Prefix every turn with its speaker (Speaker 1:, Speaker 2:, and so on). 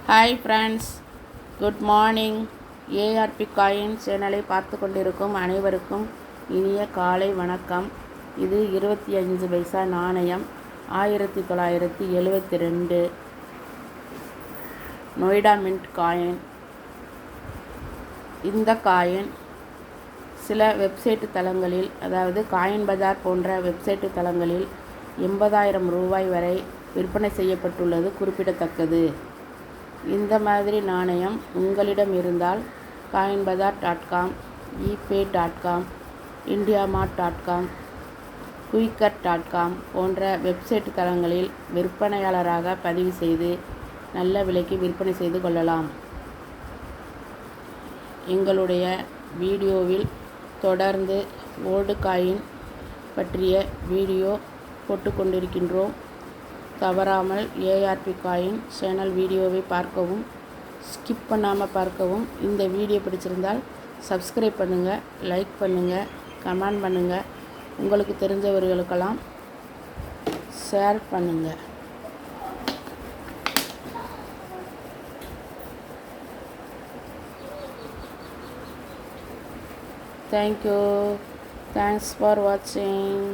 Speaker 1: Hi friends, good morning. ARP coin சேனலை பார்த்து கொண்டிருக்கும் அனைவருக்கும் இனிய காலை வணக்கம். இது 25 பைசா நாணயம், 1972 நொய்டா மின்ட் காயின். இந்த காயின் சில வெப்சைட்டு தளங்களில், அதாவது காயின் பஜார் போன்ற வெப்சைட்டு தளங்களில் 80,000 ரூபாய் வரை விற்பனை செய்யப்பட்டுள்ளது குறிப்பிடத்தக்கது. இந்த மாதிரி நாணயம் உங்களிடம் இருந்தால் coinbazaar.com, ePay.com, indiamart.com, quikr.com போன்ற வெப்சைட் தளங்களில் விற்பனையாளராக பதிவு செய்து நல்ல விலைக்கு விற்பனை செய்து கொள்ளலாம். எங்களுடைய வீடியோவில் தொடர்ந்து ஓல்டு காயின் பற்றிய வீடியோ போட்டு கொண்டிருக்கின்றோம். தவறாமல் ஏஆர்பி காயின் சேனல் வீடியோவை பார்க்கவும், ஸ்கிப் பண்ணாமல் பார்க்கவும். இந்த வீடியோ பிடிச்சிருந்தால் சப்ஸ்கிரைப் பண்ணுங்கள், லைக் பண்ணுங்கள், கமெண்ட் பண்ணுங்கள். உங்களுக்கு தெரிஞ்சவர்களுக்கெல்லாம் ஷேர் பண்ணுங்கள். தேங்க்யூ. தேங்க்ஸ் ஃபார் வாட்சிங்.